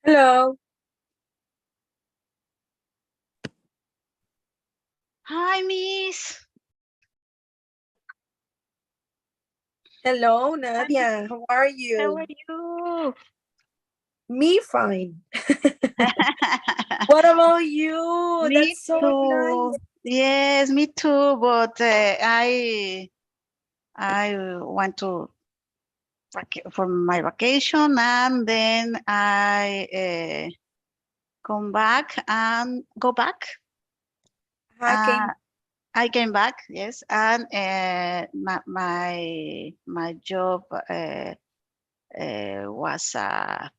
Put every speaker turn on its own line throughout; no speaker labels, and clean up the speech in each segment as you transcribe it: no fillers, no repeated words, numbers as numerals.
Hello.
Hi, Miss.
Hello,
Hi,
Nadia. How are
how
you?
are you?
Me fine. What about you?
Me
That's so nice.
too. Yes, me too. But I went to for my vacation, and then I come back and go back. Uh,
Hacking.
I came back, yes, and my job was a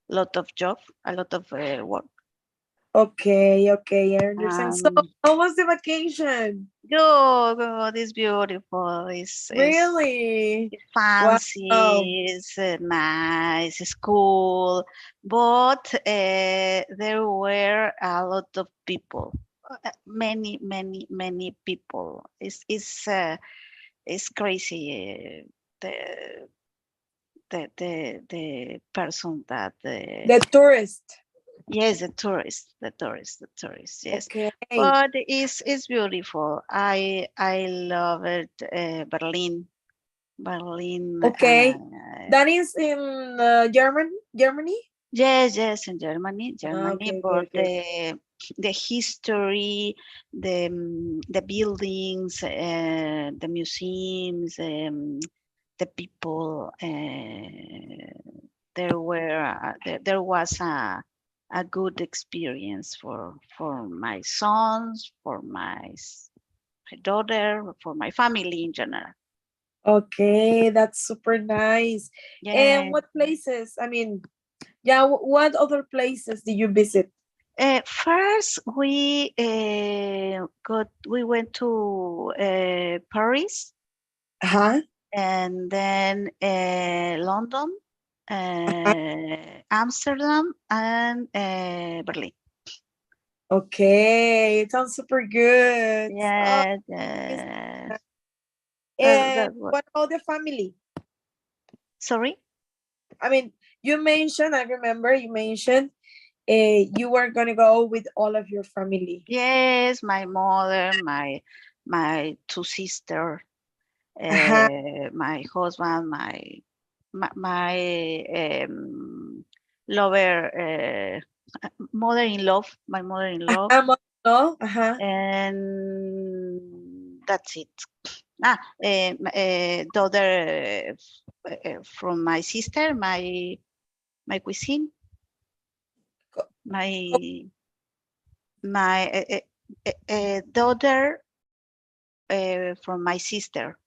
lot of job, a lot of work.
Okay, okay, I understand. So,
Um,
how was the vacation?
God, it's beautiful.
Really?
It's
Wow.
fancy. It's nice. It's cool. But there were a lot of people. Many people. It's crazy. The the person that
The tourist.
yes, the tourist, yes.
Okay.
But it's beautiful. I love it. Berlin.
Okay. That is in Germany?
Yes, in Germany,
Ah,
Germany.
okay, okay,
But
okay.
the history, the buildings, the museums, the people. There was a good experience for my sons, for my daughter, for my family in general.
Okay, that's super nice. And
Yeah.
what places? I mean, yeah, what other places did you visit?
First, we went to Paris,
Uh-huh.
and then London, Amsterdam, and Berlin.
Okay, it sounds super good. Oh,
Yes,
nice.
yes.
And
That was,
what about the family?
sorry.
I mean, you mentioned, I remember you mentioned you were gonna go with all of your family.
Yes, my mother, my two sisters,
Uh-huh.
my husband, my lover, mother-in-law, my mother-in-law,
Uh-huh. No? Uh-huh.
and that's it. Daughter from my sister, my cousin,
Co- co-
my my daughter from my sister,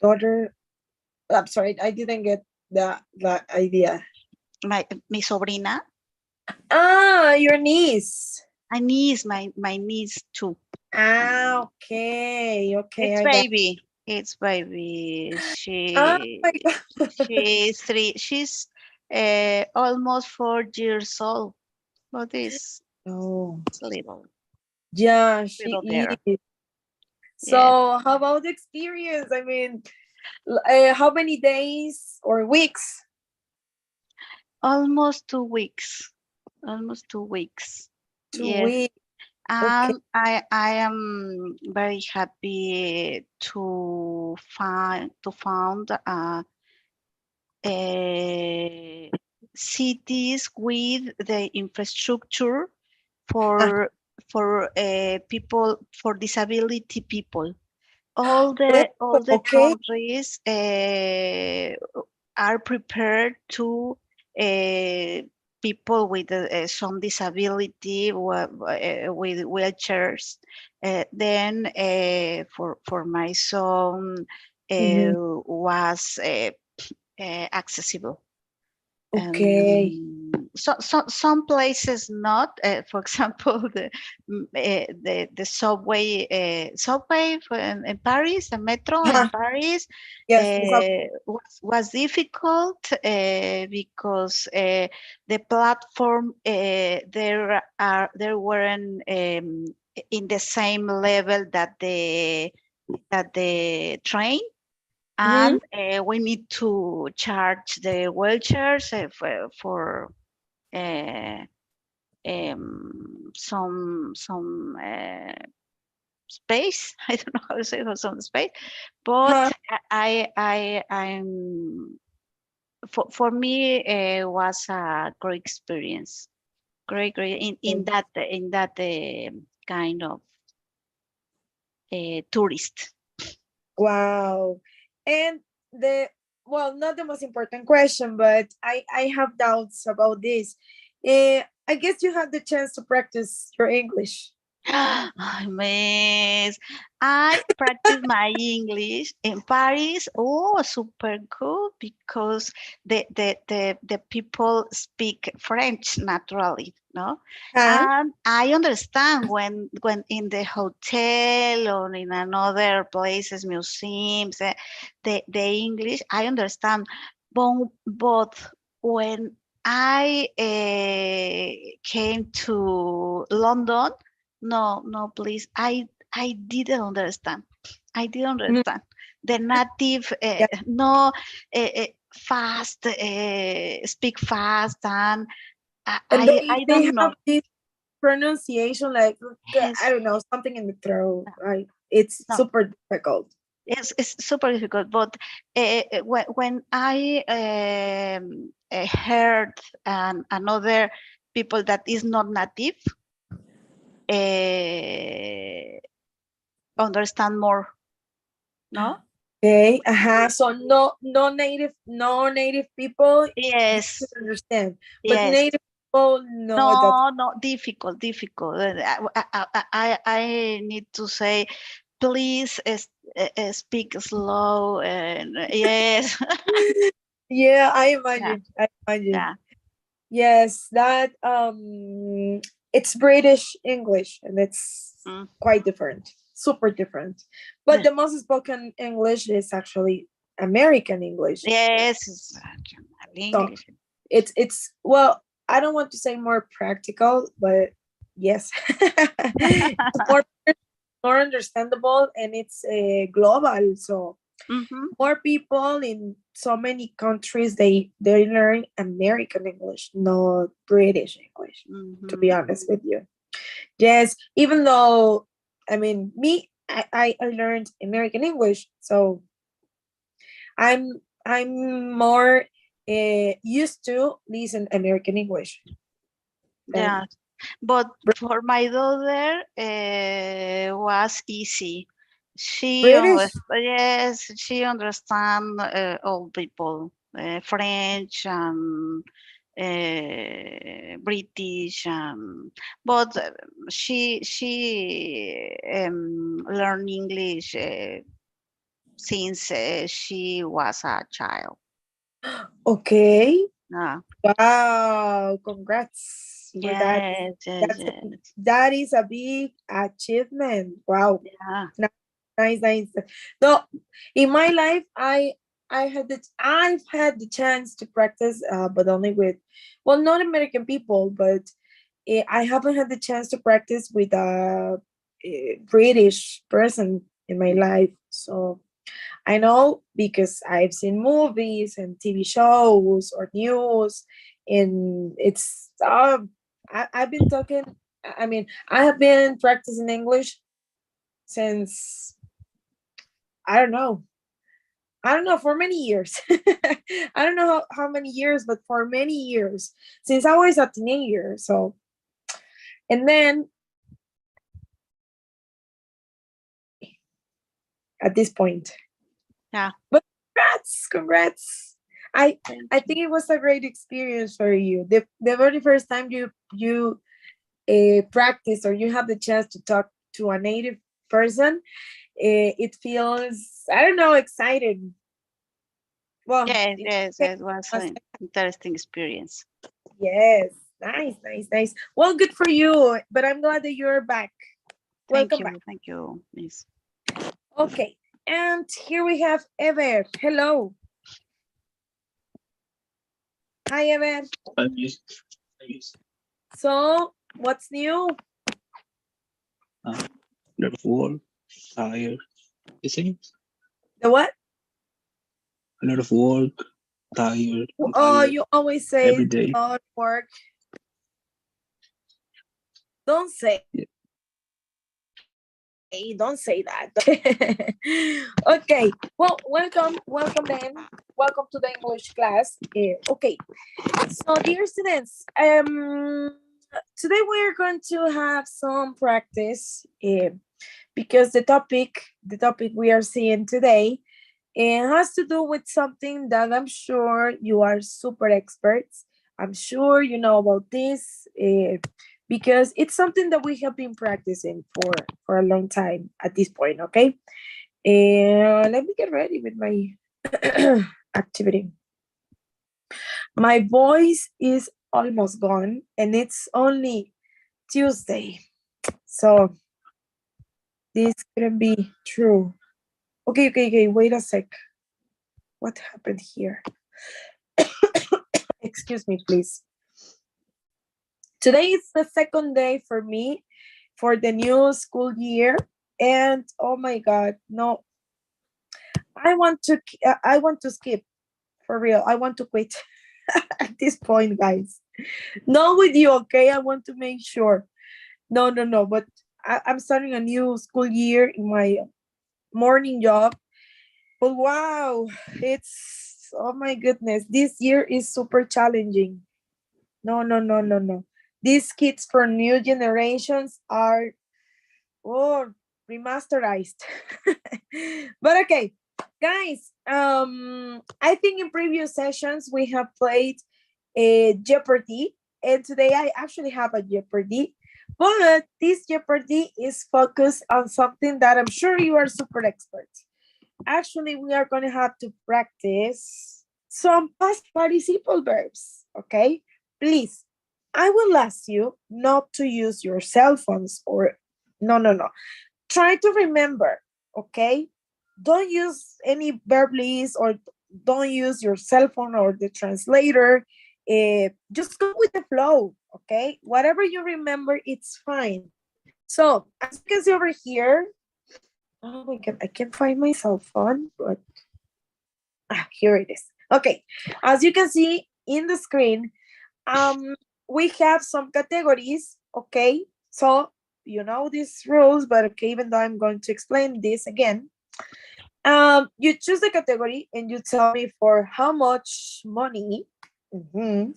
Daughter. I'm sorry, I didn't get the idea.
mi sobrina,
Ah, your niece.
my niece, my niece too.
Ah, okay, okay,
It's
I got.
baby. It's baby.
Oh my God.
She's three. She's almost 4 years old. But this
Oh,
little
yeah,
little
she
girl.
is.
Yes,
So, how about the experience? I mean, how many days or weeks?
almost 2 weeks. Almost 2 weeks.
Two
Yes,
weeks. Okay.
and I am very happy to found uh, cities with the infrastructure
Ah,
for people, for disability people.
well,
All the
okay.
countries are prepared to people with some disability with wheelchairs. Then for my son
Mhm.
was accessible.
Okay.
Some places not. For example, the subway in Paris, the metro in
Ah,
Paris,
yes, the sub.
was difficult because the platform there weren't in the same level that the train,
Mhm.
and we need to charge the wheelchairs for uh, some space. I don't know how to say it, some space, but
Huh.
I'm for me was a great experience. Great in that kind of tourist.
Wow. And the well, not the most important question, but I have doubts about this. I guess you had the chance to practice your English.
I miss. I practice my English in Paris. Oh, super good because the people speak French naturally, no?
Huh?
And I understand when in the hotel or in another places, museums, the English I understand, but when I came to London, no, please. I didn't understand. I didn't
Mm,
understand. The native,
yeah.
no, fast, speak fast, and
And
I
they
don't know.
have this pronunciation like I
Yes,
don't know, something in the throat, right? It's
no,
super difficult.
it's super difficult. But when I heard another people that is not native, uh, understand more, no?
Okay. Uh-huh. So no native people you can
Yes,
understand. But
yes.
native people no that
No, no, difficult. I need to say, please speak slow. And yes,
yeah, I
yeah,
imagine. I imagine.
yeah.
Yes, that it's British English and it's
Mm,
quite different. Super different. But
yeah.
the most spoken English is actually American English.
Yes, it's
So
English.
it's well, I don't want to say more practical, but yes. It's more understandable and it's global. So
Mm-hmm.
more people in so many countries they learn American English, not British English, to be
Mm-hmm.
honest with you. Yes, even though I mean me, I learned American English, so I'm more used to listen American English
Yeah,
than
but for my daughter, was easy.
British.
Yes, she understand all people, French and British, but she learned English since she was a child.
Okay.
Uh,
Wow, congrats for that.
yes, yes,
That's
yes.
that is a big achievement. Wow.
Yeah.
Nice, nice. No, in my life, I've had the chance to practice, but only with, well, not American people, but I haven't had the chance to practice with a British person in my life. So I know because I've seen movies and TV shows or news, and it's I've been talking. I mean, I have been practicing English since I don't know. I don't know for many years. I don't know how many years, but for many years since I was a teenager. So, and then at this point,
Yeah,
but congrats. I
thank
I
you.
think it was a great experience for you. The very first time you practice or you have the chance to talk to a native person, it feels I don't know exciting. Well,
Yes,
in
yes,
my case,
it was
was-
an interesting experience.
yes, nice, nice, nice. Well, good for you. But I'm glad that you're back. Welcome back.
Thank you, Miss.
Okay, and here we have Ever. Hello, hi Ever.
Yes. Yes.
So, what's new?
Uh, the full, tired, the same.
The what?
A lot of work, tired, I'm
Oh,
tired
you always say
every day.
not work. Don't say.
Yeah.
Don't say that. Okay. Well, welcome then. Welcome to the English class. Okay. So, dear students, today we are going to have some practice because the topic we are seeing today, it has to do with something that I'm sure you are super experts. I'm sure you know about this because it's something that we have been practicing for a long time at this point, okay? Let me get ready with my activity. My voice is almost gone and it's only Tuesday. So this couldn't be true. Okay, wait a sec. What happened here? Excuse me, please. Today is the second day for me for the new school year. And oh my God, no, I want to skip for real. I want to quit at this point, guys. Not with you, okay? I want to make sure. No, but I'm starting a new school year in my morning job. But wow, oh my goodness, this year is super challenging. No. These kids for new generations are oh remasterized. But okay, guys, I think in previous sessions we have played a Jeopardy, and today I actually have a Jeopardy. But this Jeopardy is focused on something that I'm sure you are super experts. Actually, we are going to have to practice some past participle verbs, okay? Please, I will ask you not to use your cell phones or no. Try to remember, okay? Don't use any verb list or don't use your cell phone or the translator. Just go with the flow, okay? Whatever you remember, it's fine. So, as you can see over here, oh my God, I can't find my cell phone, but here it is. Okay, as you can see in the screen, we have some categories, okay? So you know these rules, but okay, even though I'm going to explain this again, you choose the category and you tell me for how much money, and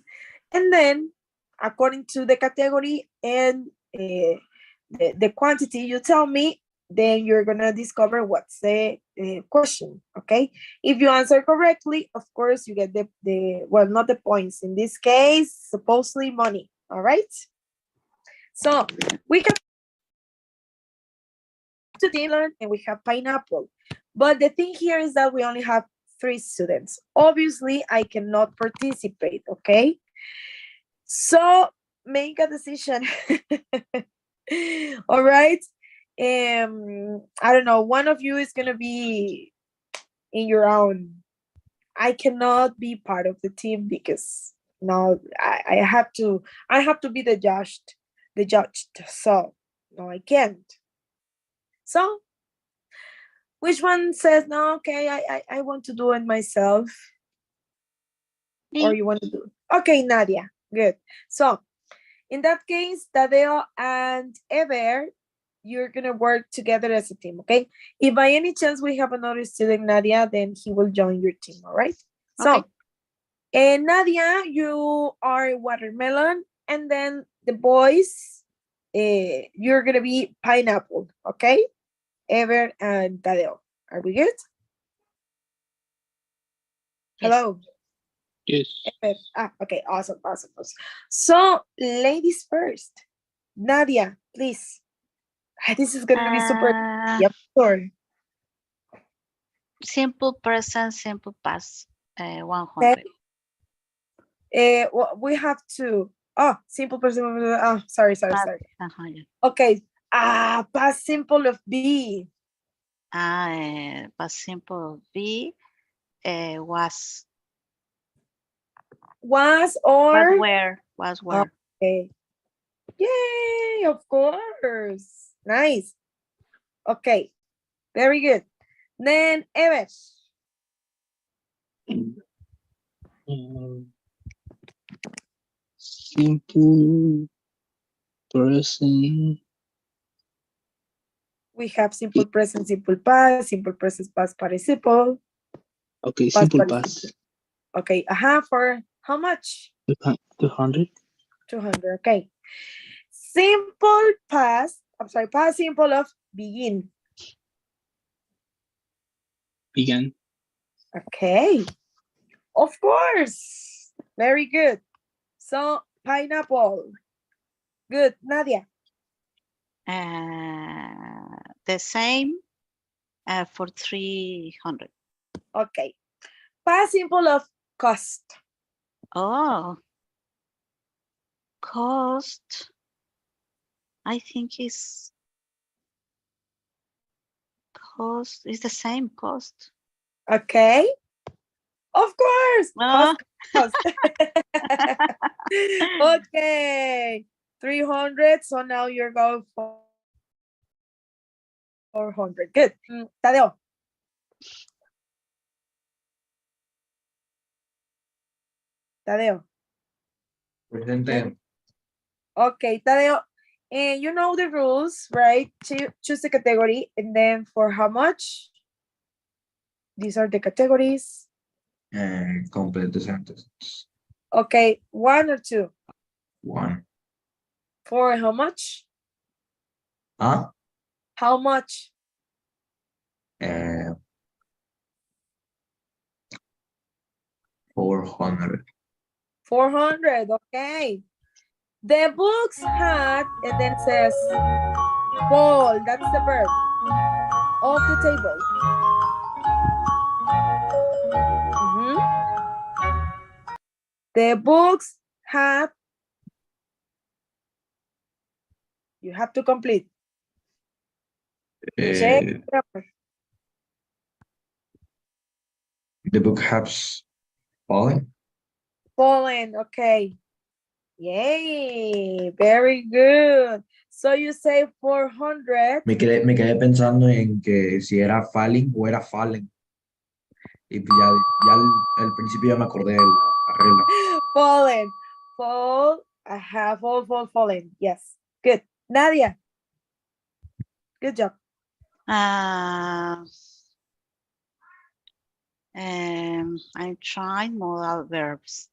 then according to the category and the quantity you tell me, then you're gonna discover what's the question, okay? If you answer correctly, of course, you get the well, not the points. In this case, supposedly money, all right? So we have to Dylan and we have pineapple. But the thing here is that we only have 3 students. Obviously, I cannot participate, okay? So make a decision. All right. I don't know. One of you is gonna be in your own. I cannot be part of the team because no, I have to be the judged. So no, I can't. So which one says no? Okay, I want to do it myself, or
Me.
you want to do? Okay, Nadia. Good. So in that case, Tadeo and Ever, you're gonna work together as a team, okay? If by any chance we have another student, Nadia, then he will join your team, all right?
Okay.
So, and Nadia, you are watermelon, and then the boys, you're gonna be pineapple, okay? Ever and Tadeo. Are we good?
Yes.
Hello.
Yes.
Ever. Okay, awesome. So, ladies first. Nadia, please. This is gonna be super. Yep, sure.
Simple present, simple past. 100.
We have to. Oh, simple present. Oh, sorry.
Yeah.
Okay. Past simple of be.
Past simple be was.
Was
Was
or.
where. Was where.
Okay. Yay! Of course. Nice. Okay. Very good. Then Eves.
Simple present.
We have simple present, simple past, simple present, past participle,
Okay,
past
simple
participle.
past.
Okay, for how much?
200.
200. Okay. Simple past, I'm sorry, past simple of begin.
Began.
Okay. Of course. Very good. So, pineapple. Good. Nadia.
The same for 300.
Okay. Past simple of cost.
Oh, cost. I think is cost is the same cost.
Okay. Of course.
Oh.
Cost. Okay. 300. So now you're going for 400. Good. Tadeo. Tadeo.
Presente.
Okay, Tadeo. And you know the rules, right? Choose the category and then for how much? These are the categories.
Complete the sentence.
Okay, 1 or 2?
1.
For how much?
Huh?
How much?
400.
400, okay. The books had, and then it says, fall, that's the verb, of the table. The books had, you have to complete. Check.
The book has fallen.
Fallen, okay. Yay, very good. So you say 400.
Me quedé pensando en que si era falling o era fallen. Y pues ya al principio ya me acordé de la regla.
Fallen. Fall, fall, fallen. Yes, good. Nadia. Good job.
I'm trying modal verbs.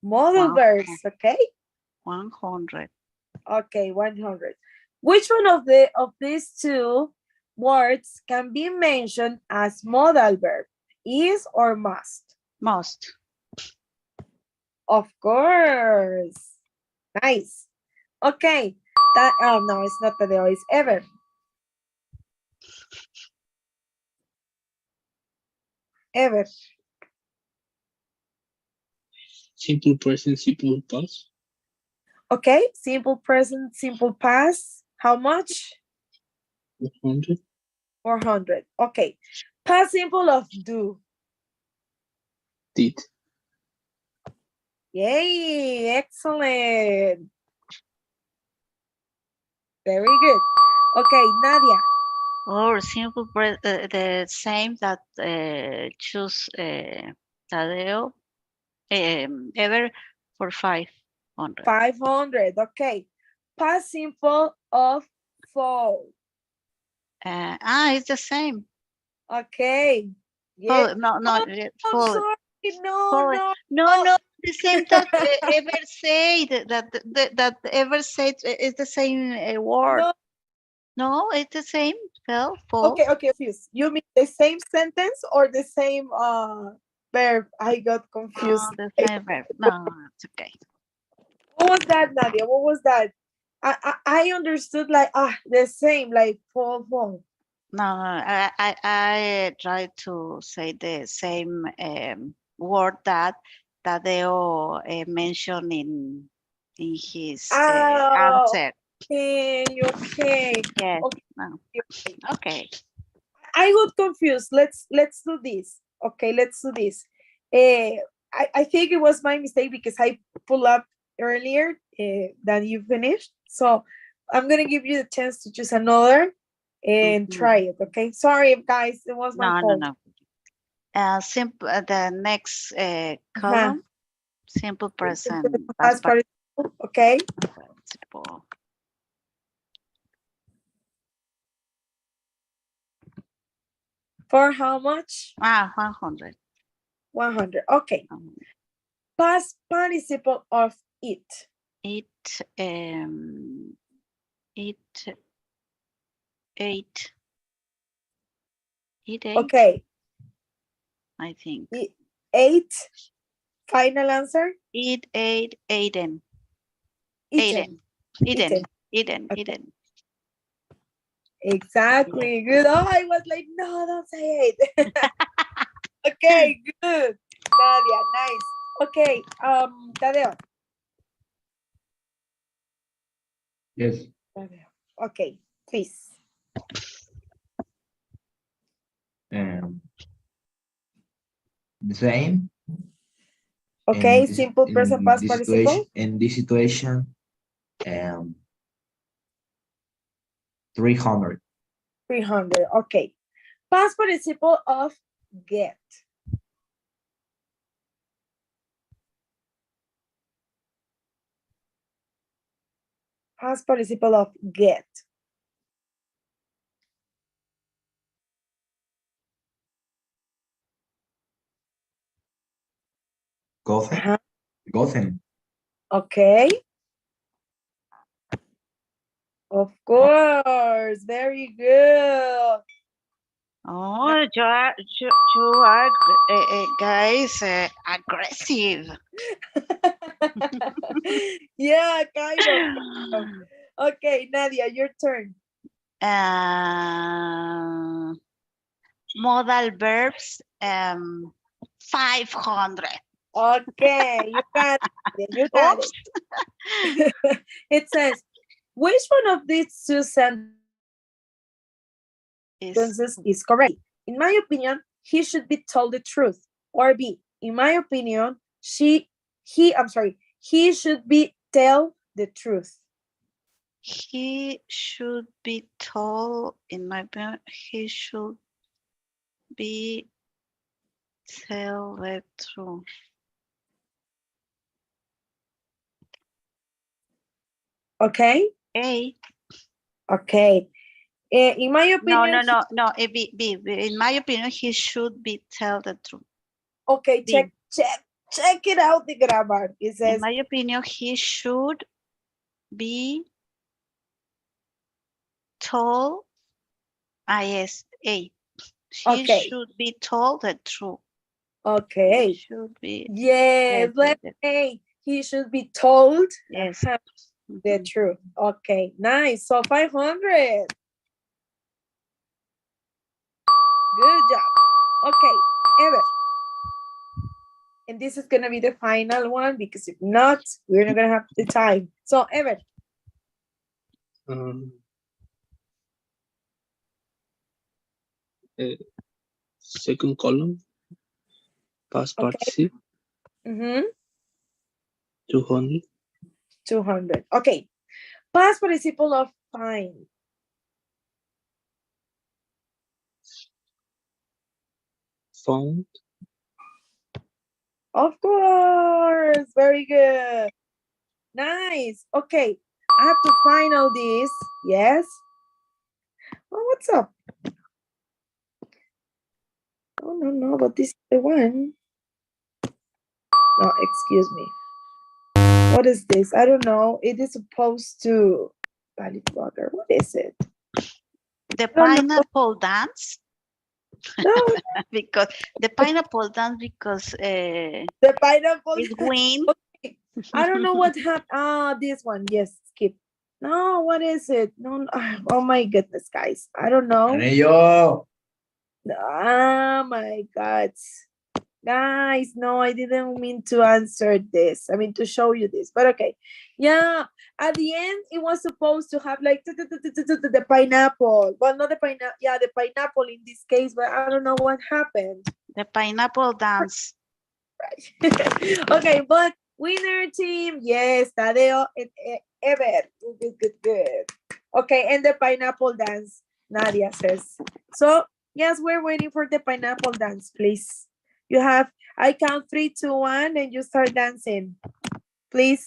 Modal verbs, okay?
100.
Okay, 100. Which one of these two words can be mentioned as modal verb? Is or must?
Must.
Of course. Nice. Okay. Oh no, it's not Tadeo, it's ever. Ever.
Simple present, simple past.
Okay, simple present, simple past. How much?
100.
400. Okay. Past simple of do.
Did.
Yay, excellent. Very good. Okay, Nadia.
Or simple the same that choose Tadeo ever for 500.
500. Okay. Past simple of fall.
It's the same.
Okay.
Yeah.
Yeah.
No,
I'm sorry. No.
The same that ever say that ever said is the same word. No, it's the same. Well, fall.
Okay. Confused. You mean the same sentence or the same verb? I got confused.
The same verb. No, it's okay.
What was that, Nadia? What was that? I understood like the same, like fall.
No, I tried to say the same word that Tadeo mentioned in his answer.
Okay.
Yes.
Okay.
No. Okay.
I got confused. Let's do this. Okay, let's do this. I think it was my mistake because I pulled up earlier than you finished. So I'm gonna give you the chance to choose another and try it. Okay. Sorry, guys. It was my fault.
No. Simple. The next
Ajá.
column. Simple present
Past
past
participle. Okay.
participle.
For how much?
100.
100. Okay. Past participle of it.
It ate. It ate.
Okay.
I think.
It ate. Final answer?
It ate. Eaten.
Eaten.
Eaten.
Okay.
Eaten.
Exactly. Good. Oh, I was like, no, don't say it. Okay, good. Nadia, nice. Okay, Tadeo.
Yes.
Tadeo. Okay, please.
The same.
Okay, simple present past participle.
In this situation, 300.
300. Okay. Past participle of get. Past participle of get.
Gozen.
Uh-huh.
Gozen.
Okay. Of course. Very good.
Oh, you are guys aggressive.
Yeah, kind of. Okay, Nadia, your turn.
Modal verbs 500.
Okay, you got it. You got
Oops.
it. It says, which one of these two sentences is correct? In my opinion, he should be told the truth. Or B, in my opinion, he should be tell the truth.
He should be told, in my opinion, he should be tell the truth.
Okay?
A.
Okay. In my opinion...
No. B. In my opinion, he should be tell the truth.
Okay,
B.
check it out, the grammar. It says...
In my opinion, he should be told... yes, A. He should be told the truth.
Okay.
He should be...
Yes, let's say he should be told
yes.
The truth. Okay, nice. So 500. Good job. Okay, Ever. And this is going to be the final one because if not, we're not going to have the time. So, Ever.
Second column, past participle. 200.
200. Okay. Past participle of find.
Found.
Of course. Very good. Nice. Okay. I have to find all these. Yes. Oh, what's up? Oh, no, but this is the one. No, excuse me. What is this? I don't know. It is supposed to... Valid water. What is it?
The pineapple dance?
No.
Because the pineapple dance because
the pineapple
is green.
Okay. I don't know what happened. This one. Yes, skip. No, what is it? No, oh my goodness, guys. I don't know. Oh my God. Guys, no, I didn't mean to answer this. I mean to show you this, but okay. Yeah, at the end, it was supposed to have like the pineapple. Well, not the pineapple. Yeah, the pineapple in this case, but I don't know what happened.
The pineapple dance.
Right. Okay, but winner team, yes, Tadeo and Ever. Good. Okay, and the pineapple dance, Nadia says. So Yes, we're waiting for the pineapple dance, please. You have, I count 3, 2, 1, and you start dancing. Please.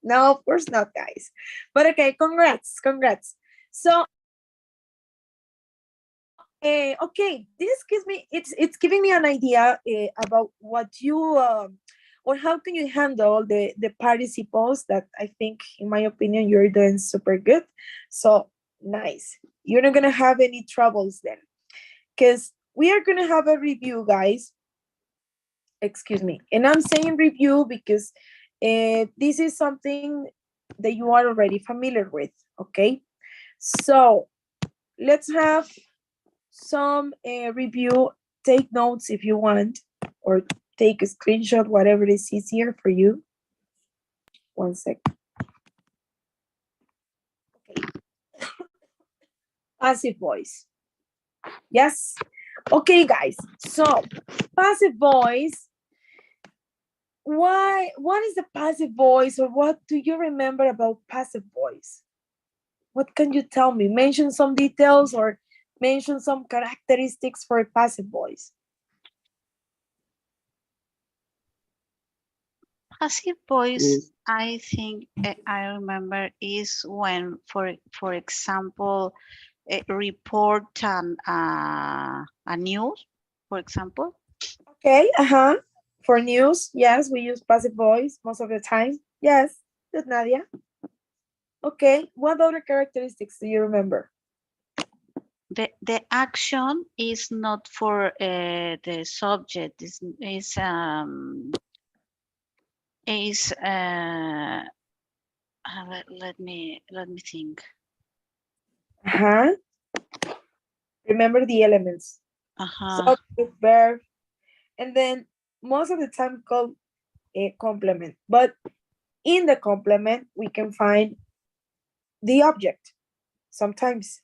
No, of course not, guys. But okay, congrats, congrats. So, okay, this gives me, it's giving me an idea about what you, or how can you handle the participles that I think, in my opinion, you're doing super good. So, nice. You're not going to have any troubles then. Because we are going to have a review, guys. Excuse me. And I'm saying review because this is something that you are already familiar with, okay? So let's have some review. Take notes if you want, or take a screenshot, whatever is easier for you. One sec. Okay. Passive voice. Yes. Okay, guys. So passive voice. What is the passive voice, or what do you remember about passive voice? What can you tell me? Mention some details or mention some characteristics for a passive voice.
Passive voice, I think I remember is when, for example, report a news, for example.
Okay, for news, yes, we use passive voice most of the time. Yes, good, Nadia. Okay, what other characteristics do you remember?
The action is not for the subject. Is let me think.
Remember the elements. Subject, verb, and then most of the time called a complement. But in the complement, we can find the object sometimes.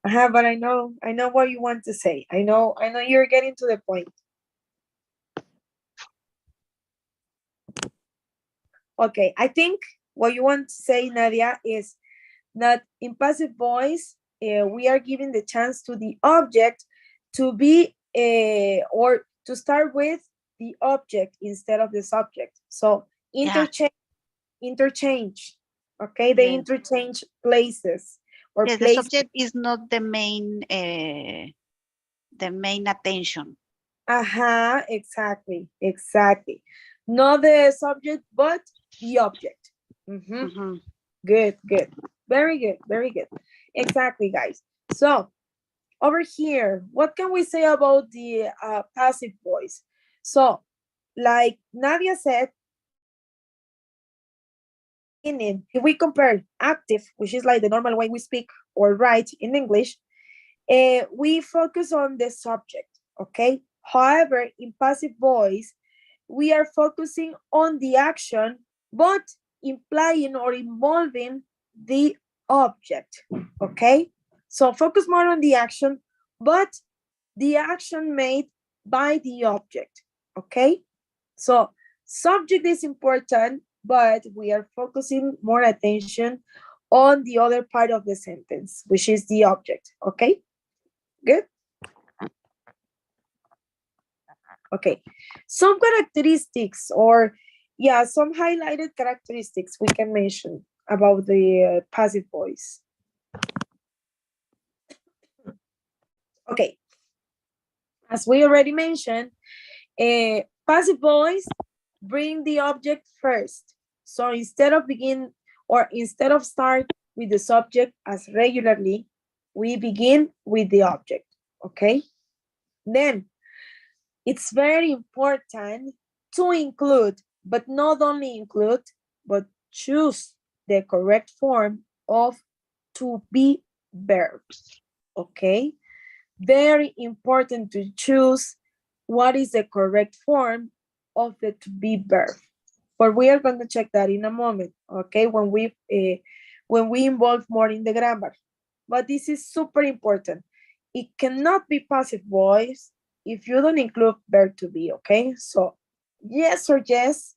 But I know what you want to say. I know you're getting to the point. Okay, I think what you want to say, Nadia, is that in passive voice, we are giving the chance to the object to be, or to start with the object instead of the subject. So interchange. Okay, they interchange places. Or
yes, the subject is not the main attention.
Exactly. Not the subject, but the object. Good. Very good. Exactly, guys. So over here, what can we say about the passive voice? So, like Nadia said, if we compare active, which is like the normal way we speak or write in English, we focus on the subject, okay? However, in passive voice, we are focusing on the action, but implying or involving the object, okay? So focus more on the action, but the action made by the object, okay? So subject is important, but we are focusing more attention on the other part of the sentence, which is the object, okay? Good? Okay, some characteristics, or some highlighted characteristics we can mention about the passive voice. Okay, as we already mentioned, passive voice bring the object first. So instead of start with the subject as regularly, we begin with the object, okay? Then it's very important to include, but not only include, but choose the correct form of to be verbs, okay? Very important to choose what is the correct form of the to be verb. But we are going to check that in a moment, okay? When we involve more in the grammar. But this is super important. It cannot be passive voice if you don't include verb to be, okay? So yes or yes,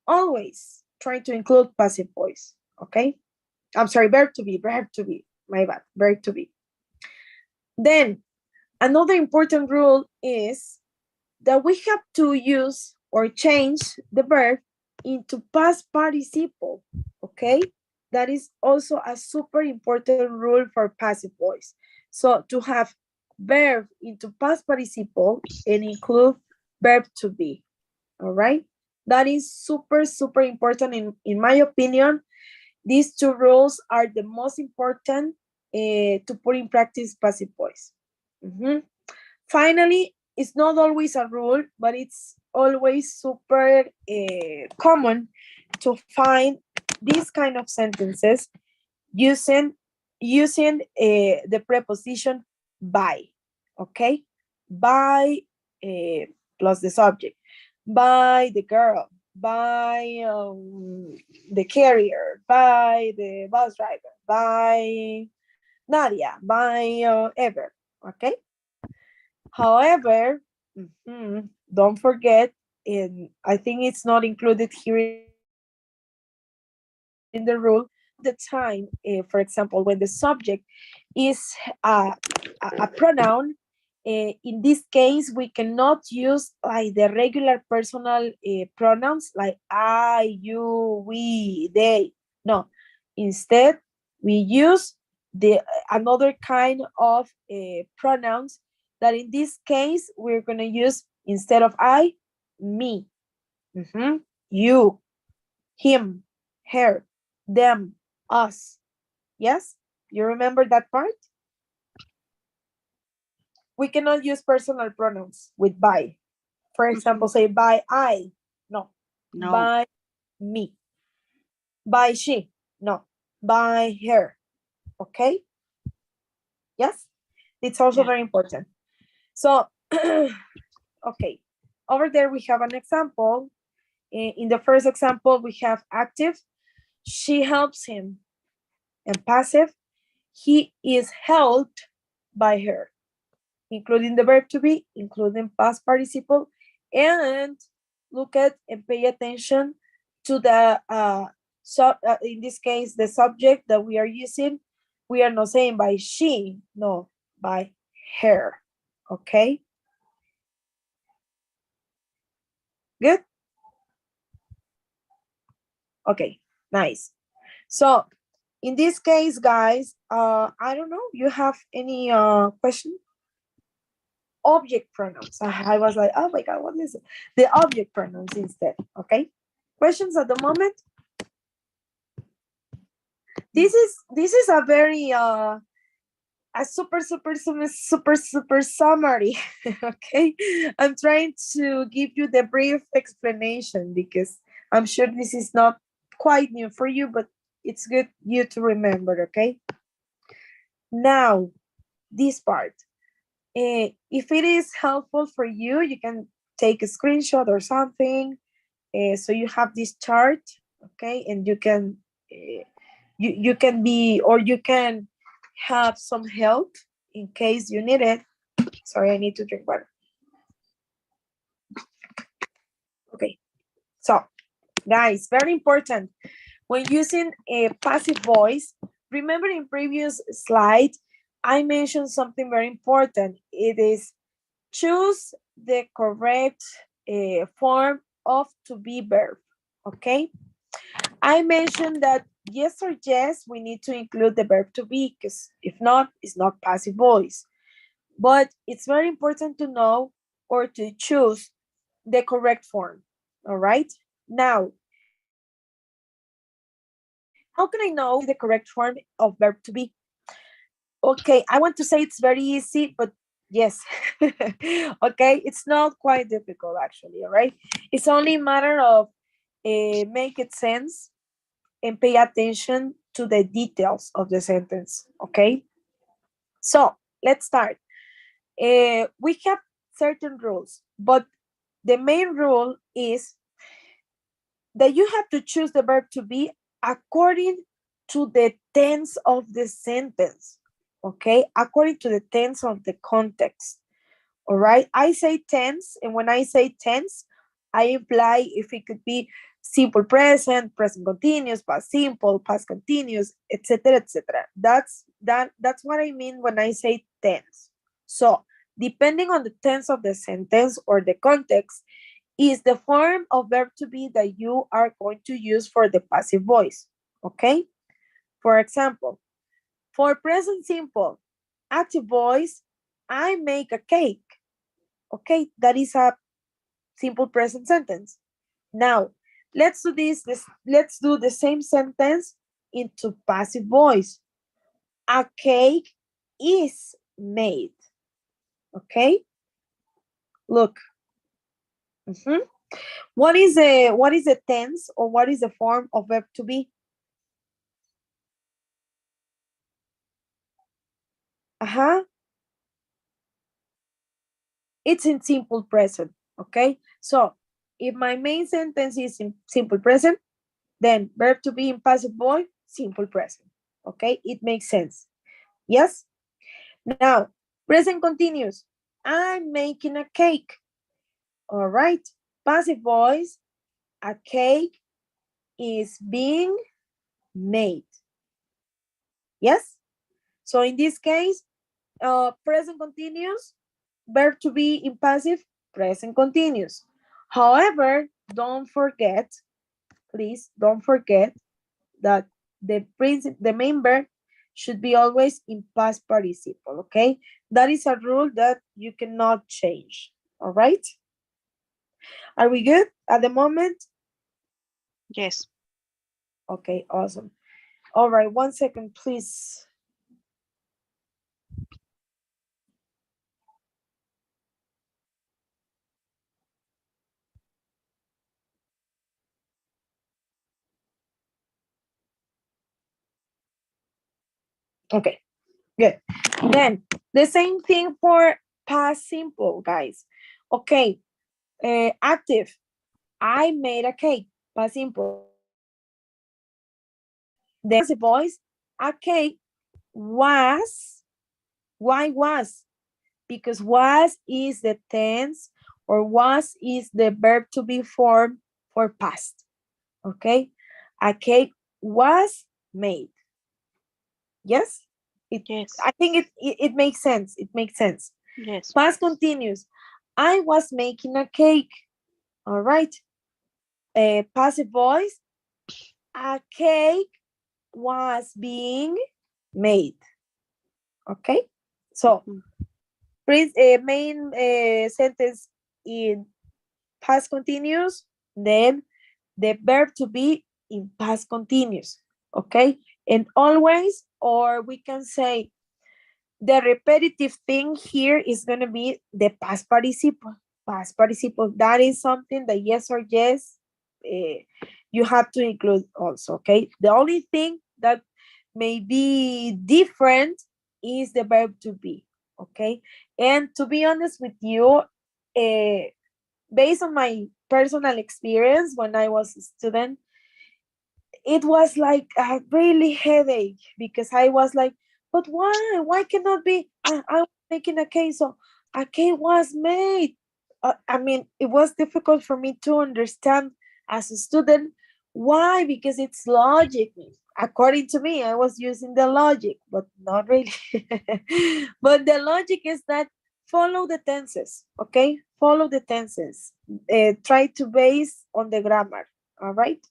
always try to include passive voice, okay? I'm sorry, verb to be, my bad, verb to be. Then another important rule is that we have to use or change the verb into past participle, okay? That is also a super important rule for passive voice. So to have verb into past participle and include verb to be, all right? That is super, super important in my opinion. These two rules are the most important to put in practice passive voice. Finally, it's not always a rule, but it's always super common to find these kind of sentences using the preposition by, okay? By plus the subject, by the girl, by the carrier, by the bus driver, by Nadia, by ever, okay? However, don't forget, and I think it's not included here in the rule, most of the time, for example, when the subject is a pronoun, in this case, we cannot use like the regular personal pronouns like I, you, we, they. No, instead, we use the another kind of pronouns that in this case, we're going to use instead of I, me, you, him, her, them, us. Yes? You remember that part? We cannot use personal pronouns with by. For example, say by I. No. By me. By she. No. By her. Okay? Yes? It's also very important. So, okay. Over there we have an example. In the first example, we have active. She helps him. And passive, he is helped by her. Including the verb to be, including past participle, and look at and pay attention to the, in this case, the subject that we are using. We are not saying by she, no, by her, okay? Good? Okay, nice. So, in this case, guys, I don't know, you have any question? Object pronouns. I was like, oh my God, what is it? The object pronouns instead, okay? Questions at the moment? This is a very, a super summary, okay? I'm trying to give you the brief explanation because I'm sure this is not quite new for you, but it's good you to remember, okay? Now, this part. If it is helpful for you, you can take a screenshot or something. So you have this chart, okay? And you can, you can be, or you can have some help in case you need it. Sorry, I need to drink water. Okay, so guys, very important. When using a passive voice, remember in previous slide, I mentioned something very important. It is choose the correct form of to be verb, okay? I mentioned that yes or yes, we need to include the verb to be, because if not, it's not passive voice. But it's very important to know or to choose the correct form, all right? Now, how can I know the correct form of verb to be? Okay, I want to say it's very easy, but yes, okay, it's not quite difficult actually, all right? It's only a matter of make it sense and pay attention to the details of the sentence, okay? So let's start. We have certain rules, but the main rule is that you have to choose the verb to be according to the tense of the sentence, okay? According to the tense of the context, all right? I say tense, and when I say tense, I imply if it could be simple present, present continuous, past simple, past continuous, etc., etc. That's what I mean when I say tense. So depending on the tense of the sentence or the context, is the form of verb to be that you are going to use for the passive voice. Okay? For example, for present simple, active voice, I make a cake. Okay, that is a simple present sentence. Now, let's do let's do the same sentence into passive voice. A cake is made. Okay? Look. What is the tense or what is the form of verb to be? It's in simple present. Okay? So, if my main sentence is in simple present, then verb to be in passive voice, simple present. Okay? It makes sense. Yes? Now, present continuous. I'm making a cake. All right. Passive voice, a cake is being made. Yes? So in this case, present continuous, verb to be in passive, present continuous. However, don't forget, please don't forget that the main verb should be always in past participle, okay? That is a rule that you cannot change, all right? Are we good at the moment?
Yes.
Okay, awesome. All right, 1 second, please. Okay, good. Then the same thing for past simple, guys. Okay, active. I made a cake. Past simple. The voice, a cake was. Why was? Because was is the tense or was is the verb to be formed for past. Okay, a cake was made. Yes,
Yes.
I think it makes sense. It makes sense.
Yes.
Past continuous. I was making a cake. All right. Passive voice. A cake was being made. Okay. So, main sentence in past continuous, then the verb to be in past continuous. Okay. And always, or we can say the repetitive thing here is going to be the past participle. Past participle, that is something that yes or yes, you have to include also, okay? The only thing that may be different is the verb to be, okay? And to be honest with you, based on my personal experience when I was a student, it was like a really headache because I was like, but why? Why cannot be? I was making a cake, so a cake was made. I mean, it was difficult for me to understand as a student. Why? Because it's logic. According to me, I was using the logic, but not really. But the logic is that follow the tenses, okay? Follow the tenses. Try to base on the grammar, all right?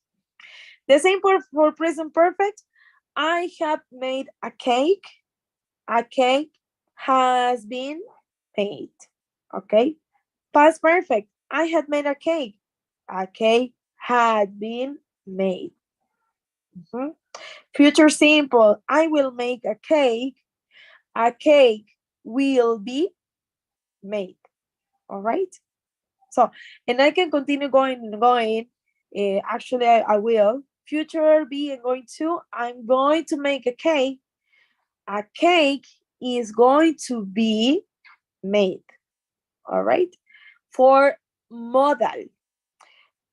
The same for present perfect. I have made a cake. A cake has been made. Okay. Past perfect. I had made a cake. A cake had been made. Future simple. I will make a cake. A cake will be made. All right. So, and I can continue going and going. Actually, I will. Future be and going to. I'm going to make a cake. A cake is going to be made. All right. For modal,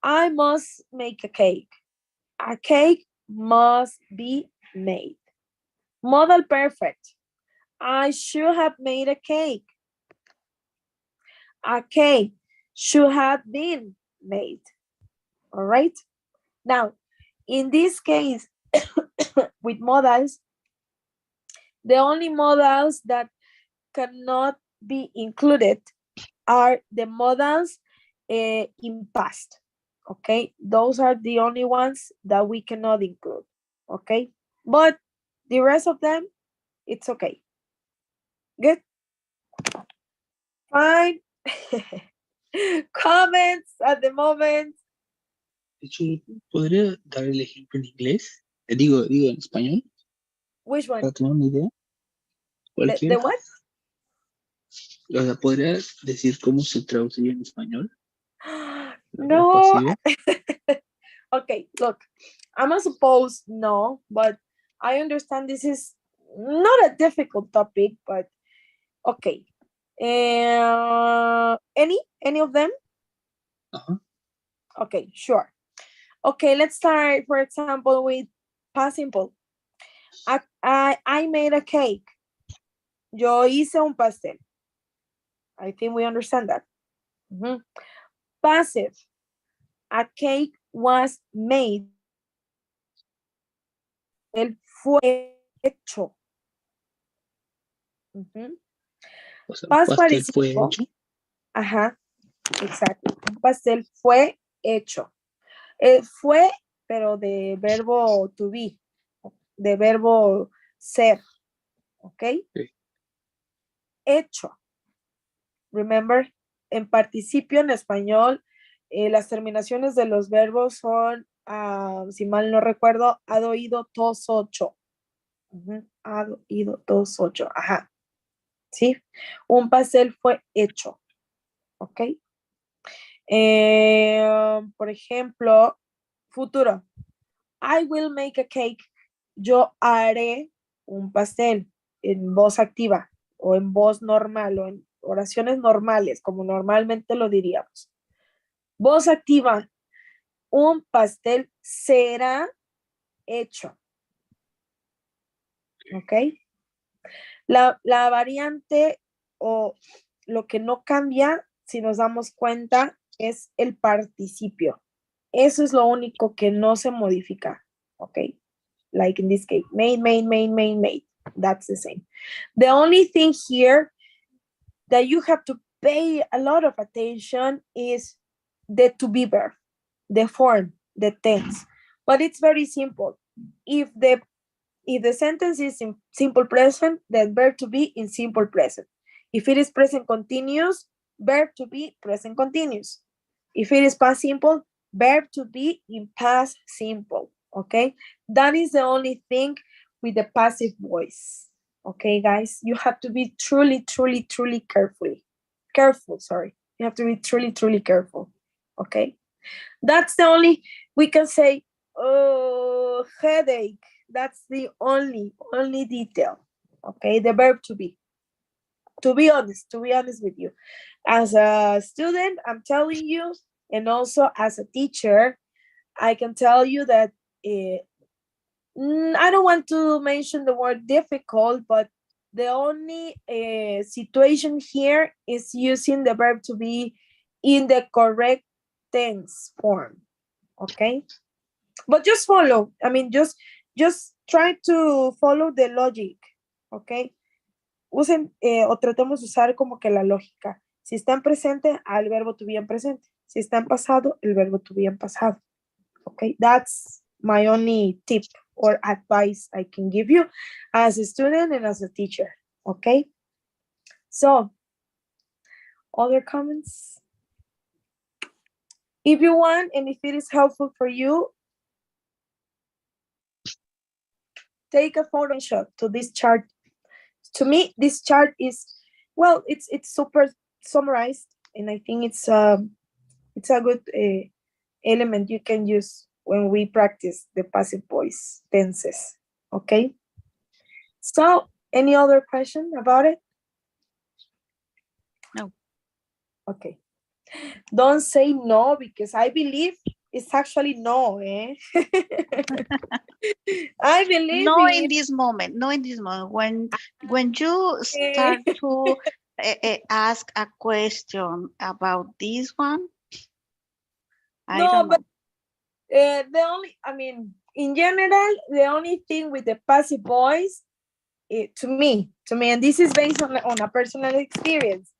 I must make a cake. A cake must be made. Modal perfect. I should have made a cake. A cake should have been made. All right. Now, in this case, with modals, the only modals that cannot be included are the modals in past. Okay, those are the only ones that we cannot include. Okay, but the rest of them, it's okay. Good. Fine. Comments at the moment.
De hecho, ¿podría dar el ejemplo en inglés? Digo en español,
Which one?
para tener una idea.
The
Cualquiera.
what?
O sea, ¿podría decir cómo se traduciría en español?
No.
Pasivo.
Okay, look, I'm not supposed no, but I understand this is not a difficult topic, but okay. Any of them?
Ajá.
Okay, sure. Okay, let's start, for example, with past simple. I made a cake. Yo hice un pastel. I think we understand that. Passive. A cake was made. El fue hecho.
O sea,
Past
pastel fue
participle.
hecho.
Ajá, exacto. Un pastel fue hecho. Fue, pero de verbo to be, de verbo ser. ¿Ok?
Sí.
Hecho. Remember, en participio en español, las terminaciones de los verbos son, si mal no recuerdo, had oído, tos, ocho. Had oído, tos, ocho. Ajá. ¿Sí? Un pastel fue hecho. ¿Ok? Por ejemplo, futuro. I will make a cake. Yo haré un pastel en voz activa o en voz normal o en oraciones normales, como normalmente lo diríamos. Voz activa. Un pastel será hecho. ¿Ok? La variante o lo que no cambia, si nos damos cuenta, es el participio. Eso es lo único que no se modifica. ¿Ok? Like in this case, made. That's the same. The only thing here that you have to pay a lot of attention is the to be verb, the form, the tense. But it's very simple. If the sentence is in simple present, then verb to be in simple present. If it is present continuous, verb to be present continuous. If it is past simple, verb to be in past simple. Okay, that is the only thing with the passive voice. Okay, guys, you have to be truly careful. Sorry, you have to be truly careful. Okay, that's the only we can say. Oh, headache. That's the only detail. Okay, the verb to be. To be honest with you, as a student, I'm telling you, and also as a teacher, I can tell you that I don't want to mention the word difficult, but the only situation here is using the verb to be in the correct tense form. Okay, but just follow. I mean, just try to follow the logic. Okay, usen o tratemos de usar como que la lógica. Si está en presente, al verbo to be en presente. Si está en pasado, el verbo to be en pasado. Okay, that's my only tip or advice I can give you as a student and as a teacher. Okay, so other comments? If you want, and if it is helpful for you, take a photo shot to this chart. To me, this chart is, well, it's super summarized, and I think it's a good element you can use when we practice the passive voice tenses. Okay, so any other question about it?
No.
Okay, don't say no, because I believe it's actually no. I believe
No,
it.
in this moment. When you start to ask a question about this one, I
No,
don't
but
know.
in general, the only thing with the passive voice, to me, and this is based on a personal experience,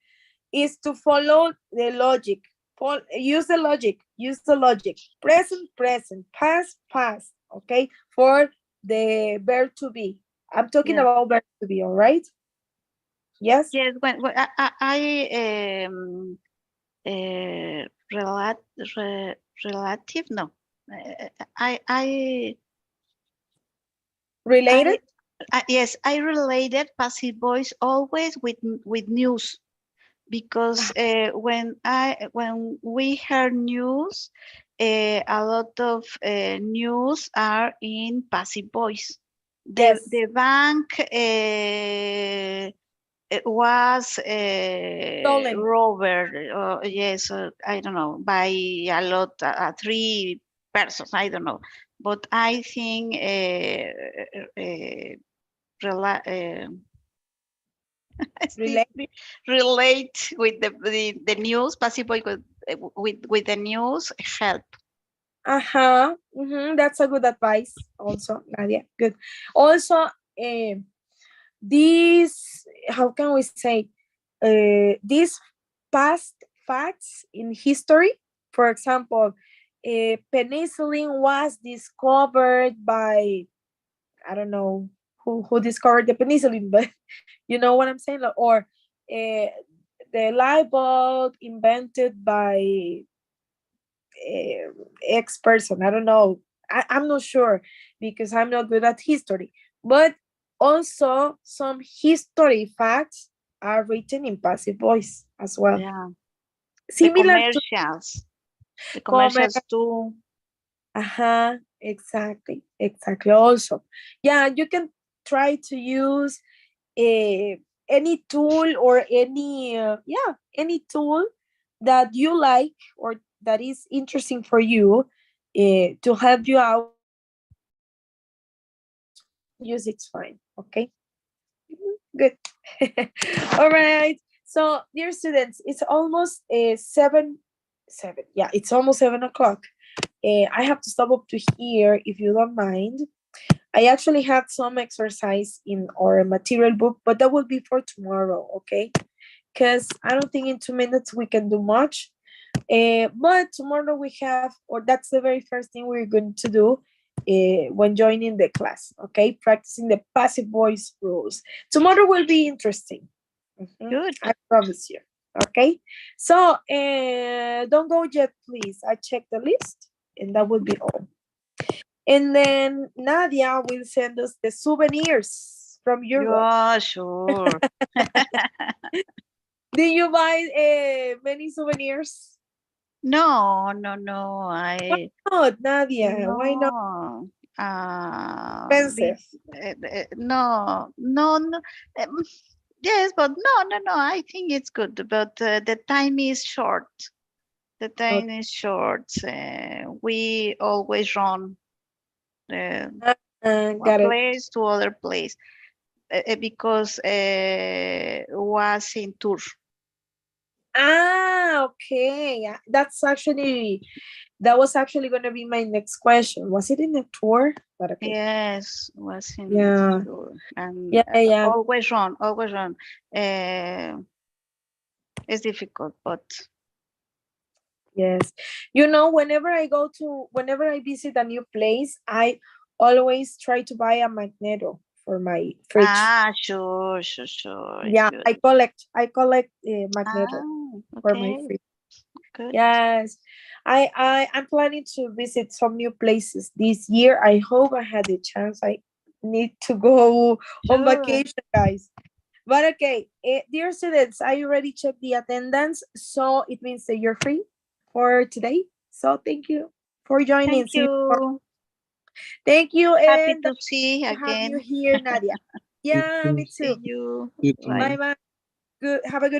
is to follow the logic. Use the logic. Use the logic. Present, present. Past, past. Okay, for the verb to be. I'm talking
Yeah.
about verb to be. All right. Yes.
Yes, when I relative, no. I
Related.
yes, I related passive voice always with news, because when we hear news, a lot of news are in passive voice. The
Yes.
the bank it was
Stolen.
robbed, yes, I don't know, by a lot, three persons, I don't know. But I think rela- still
Relate.
relate with the news, possibly with the news help.
Uh-huh. That's a good advice also, Nadia. Good. Also, these, how can we say, these past facts in history, for example, penicillin was discovered by, I don't know who discovered the penicillin, but you know what I'm saying? Or the light bulb invented by X person. I don't know. I'm not sure because I'm not good at history. But also, some history facts are written in passive voice as well.
Yeah, the
Similar to
commercials, the
comment.
commercials too.
Exactly. Exactly. Also, yeah, you can try to use any tool or any tool that you like or that is interesting for you to help you out. Use it's fine. Okay. Good. All right. So, dear students, it's almost 7. Yeah, it's almost 7 o'clock. I have to stop up to here if you don't mind. I actually had some exercise in our material book, but that will be for tomorrow, okay? Because I don't think in 2 minutes we can do much. But tomorrow we have, or that's the very first thing we're going to do when joining the class, okay? Practicing the passive voice rules. Tomorrow will be interesting.
Good.
I promise you. Okay. So don't go yet, please. I check the list, and that will be all. And then Nadia will send us the souvenirs from Europe.
Yeah, sure.
Did you buy many souvenirs?
No, no, no.
Why not, Nadia? Why not?
No.
Expensive.
No, no, no. um, Yes, but no, no, no. I think it's good, but the time is short. The
Okay.
time is short. We always run one
Got it.
place to other place because was in tour.
Okay. Yeah, that was actually going to be my next question. Was it in a tour? But okay.
Yes, was in
Yeah.
tour and
Yeah. Yeah.
always run, always run. It's difficult, but
Yes. Whenever I visit a new place, I always try to buy a magneto for my fridge.
sure, sure, sure. It's
Yeah,
good.
I collect magneto
Ah,
for my
okay,
fridge.
good.
Yes. I'm planning to visit some new places this year. I hope I had the chance. I need to go on
Sure.
vacation, guys. But okay, dear students, are you ready? Check the attendance. So it means that you're free for today. So thank you for joining.
Thank
See you tomorrow.
you.
Thank you,
Happy
and
to see
to have you
again.
here, Nadia.
Thank
Yeah,
you.
me
See
too.
you.
You
Bye.
Bye
too.
bye. Good. Have a good